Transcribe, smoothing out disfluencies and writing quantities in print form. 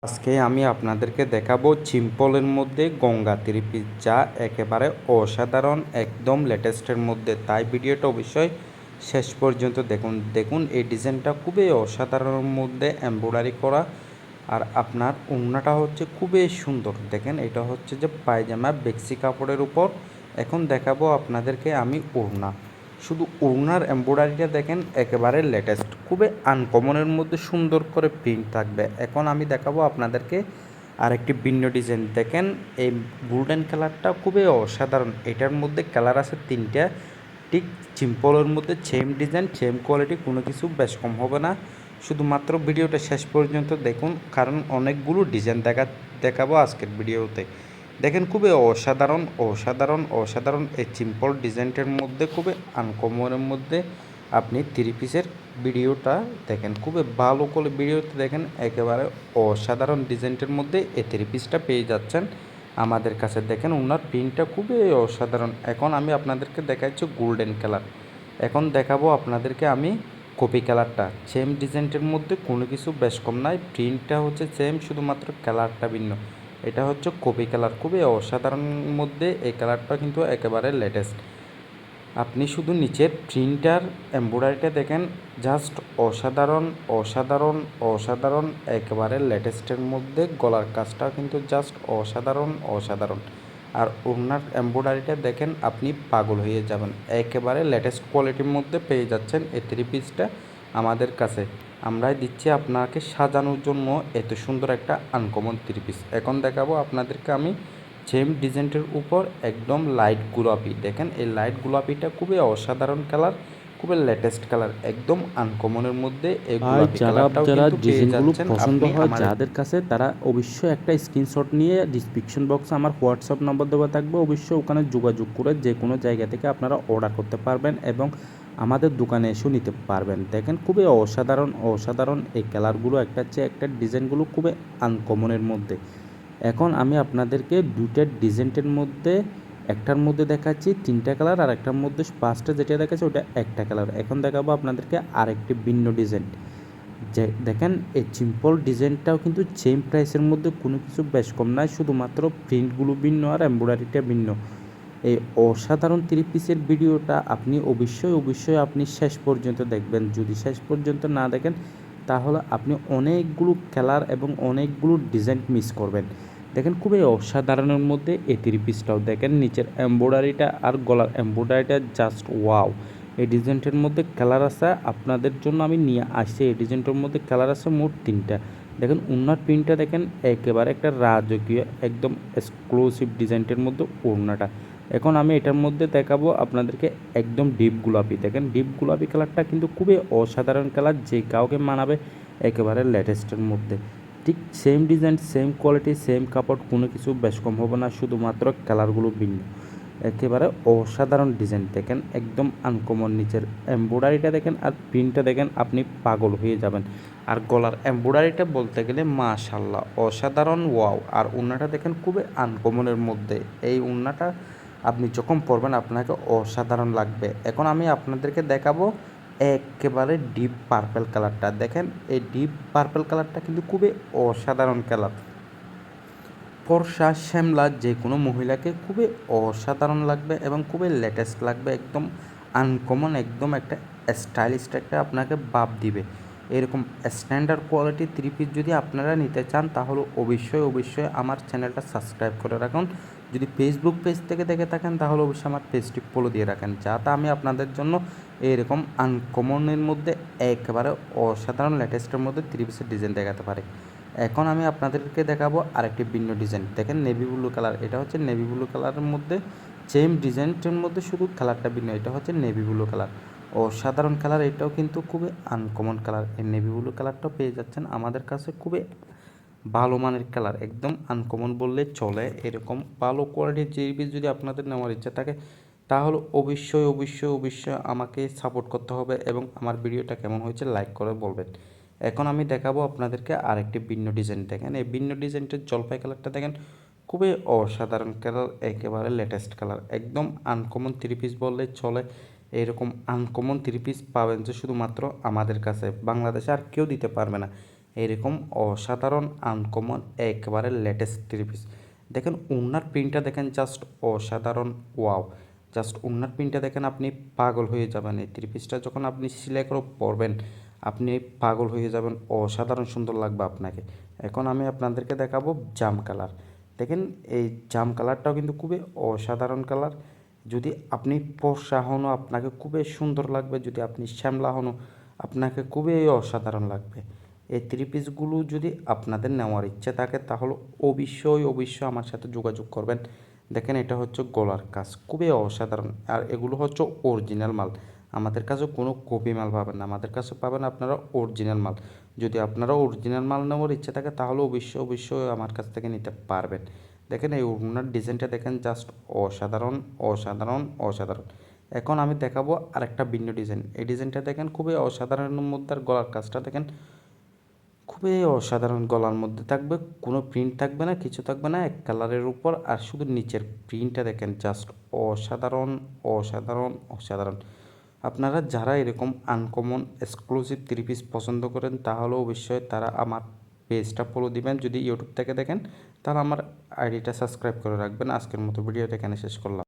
আজকে আমি আপনাদেরকে দেখাবো সিম্পলের মধ্যে গঙ্গা থ্রি পিস, যা একেবারে অসাধারণ, একদম লেটেস্টের মধ্যে। তাই ভিডিওটা অবশ্যই শেষ পর্যন্ত দেখুন। দেখুন এই ডিজাইনটা খুবই অসাধারণের মধ্যে এমব্রয়ডারি করা, আর আপনার ওড়নাটা হচ্ছে খুবই সুন্দর। দেখেন এটা হচ্ছে যে পায়জামা বেক্সি কাপড়ের উপর। এখন দেখাবো আপনাদেরকে আমি ওড়না। শুধু ওড়নার এমব্রয়ডারিটা দেখেন, একেবারে লেটেস্ট, খুবই আনকমনের মধ্যে সুন্দর করে প্রিন্ট থাকবে। এখন আমি দেখাবো আপনাদেরকে আরেকটি ভিন্ন ডিজাইন। দেখেন এই গোল্ডেন কালারটা খুবই অসাধারণ। এটার মধ্যে কালার আছে তিনটা, ঠিক সিম্পলের মধ্যে সেম ডিজাইন, সেম কোয়ালিটি, কোনো কিছু বেশ কম হবে না। শুধুমাত্র ভিডিওটা শেষ পর্যন্ত দেখুন, কারণ অনেকগুলো ডিজাইন দেখাবো আজকের ভিডিওতে। দেখেন খুবই অসাধারণ অসাধারণ অসাধারণ এই সিম্পল ডিজাইনটার মধ্যে, খুবই আনকমনের মধ্যে আপনি থ্রি পিসের ভিডিওটা দেখেন। খুবই ভালো করে ভিডিওতে দেখেন, একেবারে অসাধারণ ডিজাইনটার মধ্যে এই থ্রি পিসটা পেয়ে যাচ্ছেন আমাদের কাছে। দেখেন ওনার প্রিন্টটা খুবই অসাধারণ। এখন আমি আপনাদেরকে দেখাচ্ছি গোল্ডেন কালার। এখন দেখাবো আপনাদেরকে আমি কপি কালারটা। সেম ডিজাইনটার মধ্যে কোনো কিছু বেশ কম নাই, প্রিন্টটা হচ্ছে সেম, শুধুমাত্র কালারটা ভিন্ন। এটা হচ্ছে কপি কালার, খুবই অসাধারণ মধ্যে। এই কালারটা কিন্তু একেবারে লেটেস্ট। আপনি শুধু নিচের প্রিন্টার এমব্রয়ডারিটা দেখেন, জাস্ট অসাধারণ অসাধারণ অসাধারণ, একেবারে লেটেস্টের মধ্যে। গলার কাজটাও কিন্তু জাস্ট অসাধারণ অসাধারণ। আর ওনার এমব্রয়ডারিটা দেখেন, আপনি পাগল হয়ে যাবেন। একেবারে লেটেস্ট কোয়ালিটির মধ্যে পেয়ে যাচ্ছেন এই থ্রি পিসটা আমাদের কাছে। আমরাই দিচ্ছি আপনাকে সাজানোর জন্য এত সুন্দর একটা আনকমন থ্রি পিস। এখন দেখাবো আপনাদেরকে আমি সেম ডিজাইনটার উপর একদম লাইট গোলাপি। দেখেন এই লাইট গোলাপিটা খুবই অসাধারণ কালার, খুবই লেটেস্ট কালার, একদম আনকমনের মধ্যে। এই ভাই গোলাপি যারা কালারটাও যারা কিন্তু পেয়ে ডিজাইনগুলো যাচ্ছেন পছন্দ আপনি হয় আমার। যাদের কাছে, তারা অবশ্যই একটা স্ক্রিনশট নিয়ে ডিসক্রিপশন বক্সে আমার হোয়াটসঅ্যাপ নাম্বার দেওয়া থাকবে, অবশ্যই ওখানে যোগাযোগ করে যে কোনো জায়গা থেকে আপনারা অর্ডার করতে পারবেন এবং আমাদের দোকানে এসেও নিতে পারবেন। দেখেন খুবই অসাধারণ অসাধারণ এই কালারগুলো, একটা চেয়ে একটা ডিজাইনগুলো খুবই আনকমনের মধ্যে। এখন আমি আপনাদেরকে দুইটা ডিজাইনের মধ্যে, একটার মধ্যে দেখাচ্ছি তিনটা কালার, আর একটার মধ্যে ফার্স্টে যেটা দেখাচ্ছি ওটা একটা কালার। এখন দেখাবো আপনাদেরকে আরেকটি ভিন্ন ডিজাইন। যে দেখেন এই সিম্পল ডিজাইনটাও কিন্তু সেম প্রাইসের মধ্যে, কোনো কিছু বেশ কম নয়, শুধুমাত্র প্রিন্টগুলো ভিন্ন আর এমব্রয়ডারিটা ভিন্ন। এই অসাধারণ থ্রি পিসের ভিডিওটা আপনি অবশ্যই অবশ্যই আপনি শেষ পর্যন্ত দেখবেন। যদি শেষ পর্যন্ত না দেখেন তাহলে আপনি অনেকগুলো কালার এবং অনেকগুলো ডিজাইন মিস করবেন। দেখেন খুবই অসাধারণের মধ্যে এই থ্রি পিসটাও দেখেন, নিচের এমব্রয়ডারিটা আর গলার এমব্রয়ডারিটা জাস্ট ওয়াও। এই ডিজাইনটার মধ্যে কালার আছে, আপনাদের জন্য আমি নিয়ে আসছি। এই ডিজাইনটার মধ্যে কালার আছে মোট তিনটা। দেখেন ওড়নার প্রিন্টটা দেখেন, একেবারে একটা রাজকীয় একদম এক্সক্লুসিভ ডিজাইনটার মধ্যে ওড়নাটা। এখন আমি এটার মধ্যে দেখাবো আপনাদেরকে একদম ডিপ গোলাপি। দেখেন ডিপ গোলাপি কালারটা কিন্তু খুবই অসাধারণ কালার, যে কাউকে মানাবে, একেবারে লেটেস্টের মধ্যে। ঠিক same design, same quality, same কাপড়, কোনো কিছু বেশ কম হবে না, শুধুমাত্র কালারগুলো ভিন্ন। একেবারে অসাধারণ ডিজাইন দেখেন, একদম আনকমন। নিচের এমব্রয়ডারিটা দেখেন আর প্রিন্টটা দেখেন, আপনি পাগল হয়ে যাবেন। আর গলার এমব্রয়ডারিটা বলতে গেলে মাশাল্লাহ অসাধারণ, ওয়াও। আর ওড়নাটা দেখেন খুবই আনকমনের মধ্যে। এই ওড়নাটা আপনি যখন পরবেন আপনাকে অসাধারণ লাগবে। এখন আমি আপনাদেরকে দেখাবো একেবারে ডিপ পার্পেল কালারটা। দেখেন এই ডিপ পার্পেল কালারটা কিন্তু খুবই অসাধারণ কালার। ফর্সা শ্যামলা যে কোনো মহিলাকে খুবই অসাধারণ লাগবে এবং খুবই লেটেস্ট লাগবে, একদম আনকমন, একদম একটা স্টাইলিশ একটা আপনাকে ভাব দিবে। এরকম স্ট্যান্ডার্ড কোয়ালিটি থ্রি পিস যদি আপনারা নিতে চান তাহলে অবশ্যই অবশ্যই আমার চ্যানেলটা সাবস্ক্রাইব করে রাখুন। যদি ফেসবুক পেজ থেকে দেখে থাকেন তাহলে অবশ্যই আমার পেজটি ফলো দিয়ে রাখেন, যাতে আমি আপনাদের জন্য এরকম আনকমনের মধ্যে একেবারে অসাধারণ লেটেস্টের মধ্যে থ্রি পিসের ডিজাইন দেখাতে পারি। এখন আমি আপনাদেরকে দেখাবো আরেকটি ভিন্ন ডিজাইন। দেখেন নেভি ব্লু কালার, এটা হচ্ছে নেভি ব্লু কালারের মধ্যে সেম ডিজাইনটার মধ্যে শুধু কালারটা ভিন্ন। এটা হচ্ছে নেভি ব্লু কালার, অসাধারণ কালার। এটাও কিন্তু খুবই আনকমন কালার। এই নেভি ব্লু কালারটাও পেয়ে যাচ্ছেন আমাদের কাছে, খুবই ভালো মানের কালার, একদম আনকমন বললে চলে। এরকম ভালো কোয়ালিটির জিনিস যদি আপনাদের নেওয়ার ইচ্ছা থাকে তাহলে অবশ্যই অবশ্যই অবশ্যই আমাকে সাপোর্ট করতে হবে এবং আমার ভিডিওটা কেমন হয়েছে লাইক করে বলবেন। এখন আমি দেখাবো আপনাদেরকে আরেকটি ভিন্ন ডিজাইন। দেখেন এই ভিন্ন ডিজাইনটার জলপাই কালারটা দেখেন, খুবই অসাধারণ কালার, একেবারে লেটেস্ট কালার, একদম আনকমন থ্রি পিস বললে চলে। এরকম আনকমন থ্রি পিস পাবেন যে শুধুমাত্র আমাদের কাছে, বাংলাদেশে আর কেউ দিতে পারবে না। এরকম অসাধারণ আনকমন একেবারে লেটেস্ট থ্রি পিস। দেখেন ওড়নার প্রিন্টটা দেখেন জাস্ট অসাধারণ, ওয়াও! জাস্ট ওড়নার প্রিন্টটা দেখেন, আপনি পাগল হয়ে যাবেন। এই থ্রি পিসটা যখন আপনি সেলাই করে পরবেন আপনি পাগল হয়ে যাবেন, অসাধারণ সুন্দর লাগবে আপনাকে। এখন আমি আপনাদেরকে দেখাবো জাম কালার। দেখেন এই জাম কালারটাও কিন্তু খুবই অসাধারণ কালার। যদি আপনি ফর্সা হনও আপনাকে খুবই সুন্দর লাগবে, যদি আপনি শ্যামলা হনও আপনাকে খুবই অসাধারণ লাগবে। এই থ্রি পিসগুলো যদি আপনাদের নেওয়ার ইচ্ছে থাকে তাহলে অবশ্যই আমার সাথে যোগাযোগ করবেন। দেখেন এটা হচ্ছে গলার কাজ, খুবই অসাধারণ। আর এগুলো হচ্ছে অরিজিনাল মাল, আমাদের কাছে কোনো কপি মাল পাবেন না, আমাদের কাছে পাবেন আপনারা অরিজিনাল মাল। যদি আপনারা অরিজিনাল মাল নেওয়ার ইচ্ছে থাকে তাহলে অবশ্যই আমার কাছ থেকে নিতে পারবেন। দেখেন এই ওড়নার ডিজাইনটা দেখেন জাস্ট অসাধারণ অসাধারণ অসাধারণ। এখন আমি দেখাবো আরেকটা ভিন্ন ডিজাইন। এই ডিজাইনটা দেখেন খুবই অসাধারণের মধ্যে, আর গলার কাজটা দেখেন খুবই অসাধারণ। গলার মধ্যে থাকবে কোনো প্রিন্ট থাকবে না, কিছু থাকবে না, এক কালারের উপর, আর শুধু নিচের প্রিন্টটা দেখেন জাস্ট অসাধারণ অসাধারণ অসাধারণ। আপনারা যারা এরকম আনকমন এক্সক্লুসিভ থ্রি পিস পছন্দ করেন তাহলে অবশ্যই তারা আমার পেজটা ফলো দিবেন। যদি ইউটিউব থেকে দেখেন তাহলে আমার আইডিটা সাবস্ক্রাইব করে রাখবেন। আজকের মতো ভিডিওটা এখানে শেষ করলাম।